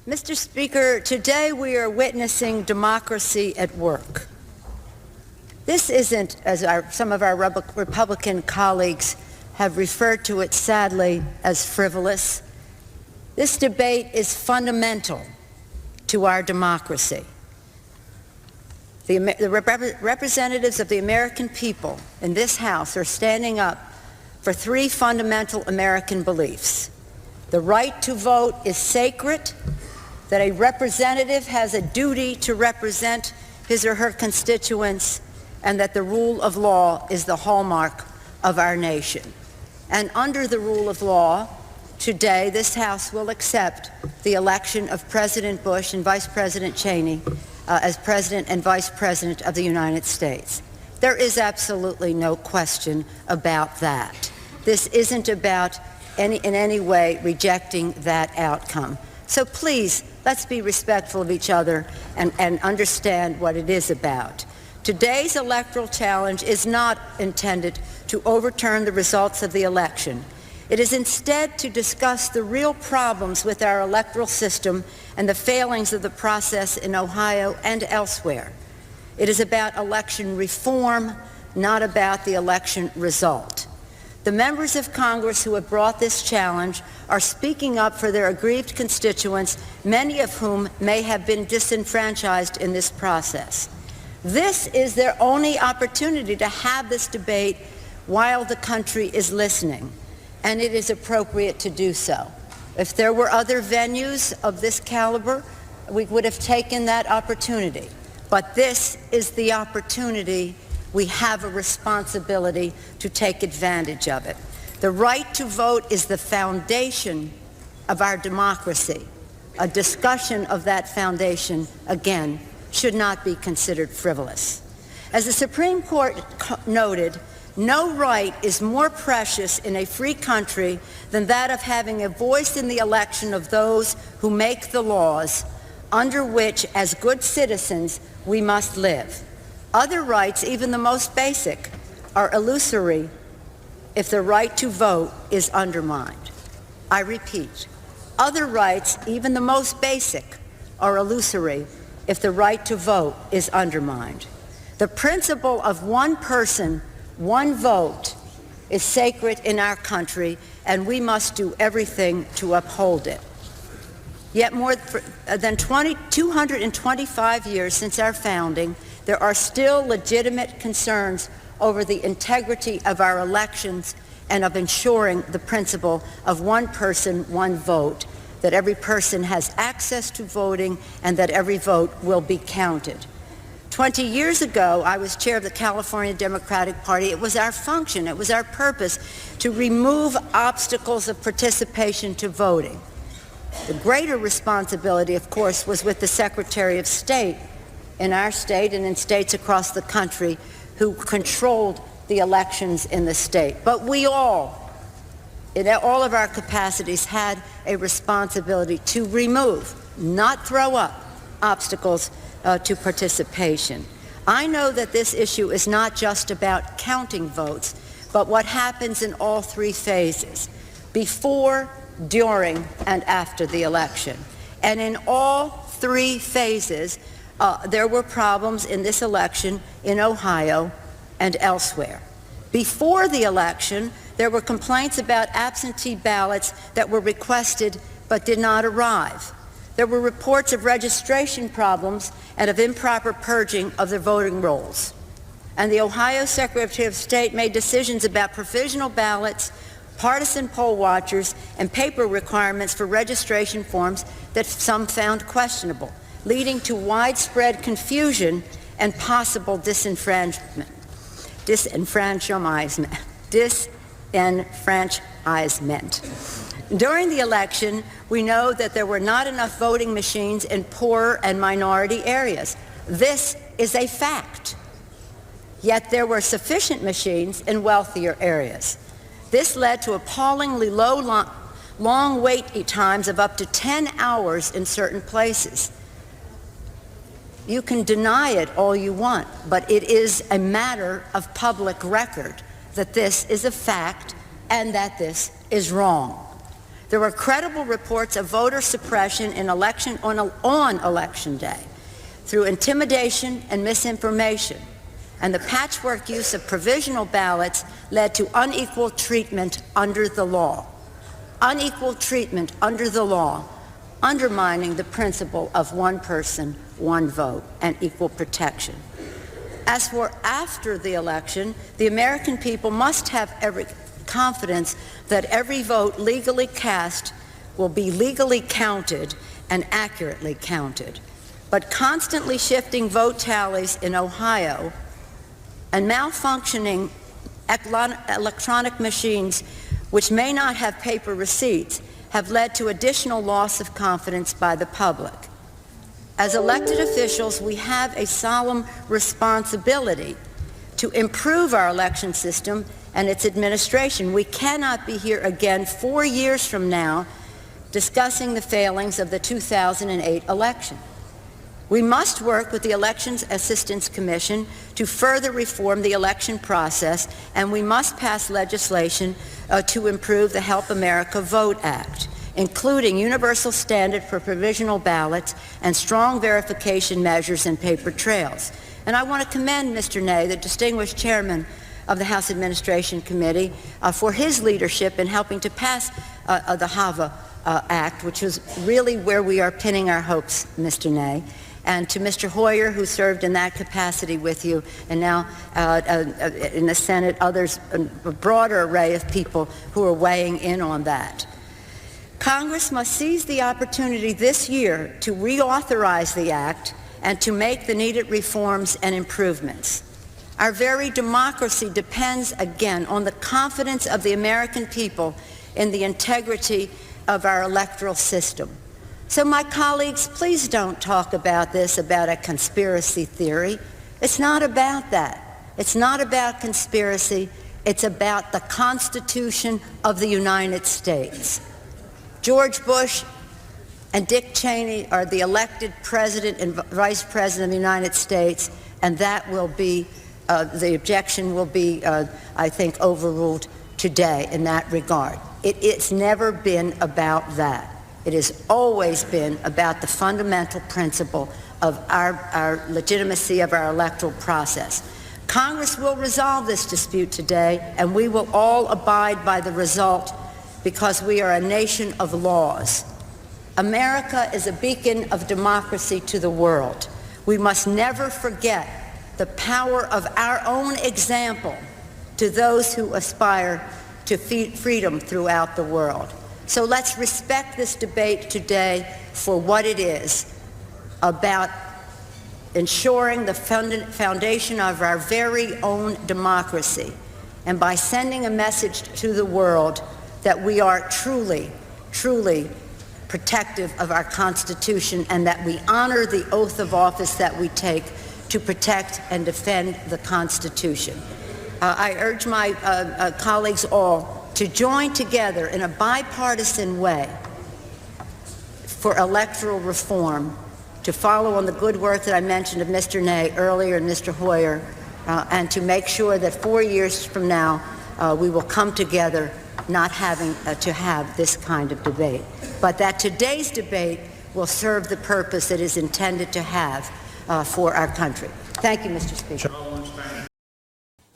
Mr. Speaker, today we are witnessing democracy at work. This isn't, as some of our Republican colleagues have referred to it sadly as frivolous. This debate is fundamental to our democracy. The representatives of the American people in this House are standing up for three fundamental American beliefs. The right to vote is sacred, that a representative has a duty to represent his or her constituents, and that the rule of law is the hallmark of our nation. And under the rule of law, today this House will accept the election of President Bush and Vice President Cheney as President and Vice President of the United States. There is absolutely no question about that. This isn't about in any way rejecting that outcome. So please, let's be respectful of each other and understand what it is about. Today's electoral challenge is not intended to overturn the results of the election. It is instead to discuss the real problems with our electoral system and the failings of the process in Ohio and elsewhere. It is about election reform, not about the election result. The members of Congress who have brought this challenge are speaking up for their aggrieved constituents, many of whom may have been disenfranchised in this process. This is their only opportunity to have this debate while the country is listening, and it is appropriate to do so. If there were other venues of this caliber, we would have taken that opportunity. But this is the opportunity. We have a responsibility to take advantage of it. The right to vote is the foundation of our democracy. A discussion of that foundation, again, should not be considered frivolous. As the Supreme Court noted, no right is more precious in a free country than that of having a voice in the election of those who make the laws under which, as good citizens, we must live. Other rights, even the most basic, are illusory if the right to vote is undermined. I repeat, other rights, even the most basic, are illusory if the right to vote is undermined. The principle of one person, one vote is sacred in our country, and we must do everything to uphold it. Yet more than 225 years since our founding, there are still legitimate concerns over the integrity of our elections and of ensuring the principle of one person, one vote, that every person has access to voting and that every vote will be counted. 20 years ago, I was chair of the California Democratic Party. It was our function, it was our purpose to remove obstacles of participation to voting. The greater responsibility, of course, was with the Secretary of State in our state and in states across the country who controlled the elections in the state. But we all, in all of our capacities, had a responsibility to remove, not throw up, obstacles to participation. I know that this issue is not just about counting votes, but what happens in all three phases, before, during, and after the election. And in all three phases, there were problems in this election in Ohio and elsewhere. Before the election, there were complaints about absentee ballots that were requested but did not arrive. There were reports of registration problems and of improper purging of the voting rolls. And the Ohio Secretary of State made decisions about provisional ballots, partisan poll watchers, and paper requirements for registration forms that some found questionable, leading to widespread confusion and possible disenfranchisement. During the election, we know that there were not enough voting machines in poorer and minority areas. This is a fact. Yet there were sufficient machines in wealthier areas. This led to appallingly long wait times of up to 10 hours in certain places. You can deny it all you want, but it is a matter of public record that this is a fact and that this is wrong. There were credible reports of voter suppression on Election Day through intimidation and misinformation, and the patchwork use of provisional ballots led to unequal treatment under the law. Unequal treatment under the law, undermining the principle of one person, one vote, and equal protection. As for after the election, the American people must have every confidence that every vote legally cast will be legally counted and accurately counted. But constantly shifting vote tallies in Ohio and malfunctioning electronic machines which may not have paper receipts have led to additional loss of confidence by the public. As elected officials, we have a solemn responsibility to improve our election system and its administration. We cannot be here again 4 years from now discussing the failings of the 2008 election. We must work with the Elections Assistance Commission to further reform the election process, and we must pass legislation to improve the Help America Vote Act, including universal standard for provisional ballots and strong verification measures and paper trails. And I want to commend Mr. Ney, the distinguished chairman of the House Administration Committee, for his leadership in helping to pass the HAVA Act, which is really where we are pinning our hopes, Mr. Ney. And to Mr. Hoyer, who served in that capacity with you, and now in the Senate, others, a broader array of people who are weighing in on that. Congress must seize the opportunity this year to reauthorize the Act and to make the needed reforms and improvements. Our very democracy depends, again, on the confidence of the American people in the integrity of our electoral system. So my colleagues, please don't talk about this, about a conspiracy theory. It's not about that. It's not about conspiracy. It's about the Constitution of the United States. George Bush and Dick Cheney are the elected president and vice president of the United States, and that will be, the objection will be, I think, overruled today in that regard. It's never been about that. It has always been about the fundamental principle of our legitimacy of our electoral process. Congress will resolve this dispute today, and we will all abide by the result because we are a nation of laws. America is a beacon of democracy to the world. We must never forget the power of our own example to those who aspire to freedom throughout the world. So let's respect this debate today for what it is, about ensuring the foundation of our very own democracy, and by sending a message to the world that we are truly, truly protective of our Constitution and that we honor the oath of office that we take to protect and defend the Constitution. I urge my colleagues all to join together in a bipartisan way for electoral reform, to follow on the good work that I mentioned of Mr. Ney earlier and Mr. Hoyer, and to make sure that 4 years from now we will come together not having to have this kind of debate, but that today's debate will serve the purpose it is intended to have for our country. Thank you, Mr. Speaker.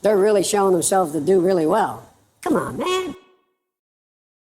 They're really showing themselves to do really well. Come on, man.